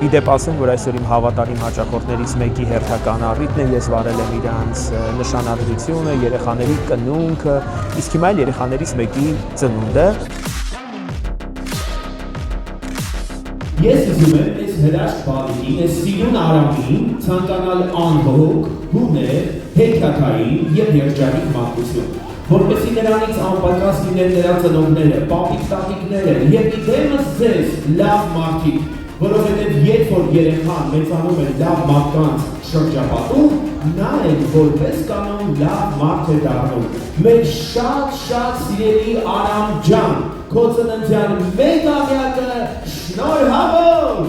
Իդեպ ասեմ, որ այսօր իմ հավատարիմ հաճախորդներից մեկի հերթական առիթն է, ես վարել եմ իրանց նշանադրությունը, երեխաների կնունքը, իսկ հիմա էլ երեխաներից մեկի ծնունդը։ Ես ուզում եմ այս հրաշք բավին, այս սիրուն արամին, ցանկանալ անհոգ, հուներ, հետքային և երջանիկ մանկություն, որպեսզի նրանից անպակաս լինեն նրա ծնողները, պապիկ տատիկները և իդեմս ձեզ լավ մարդիկ, որովհետև երբ որ երեխան մեծանում է լավ մարդկանց շրջապատում, նա էլ որպես կանոն լավ մարդ է դառնում։ Մեր շատ սիրելի Արամ ջան, քո ծննդյան մեկ ամյակը շնորհավոր։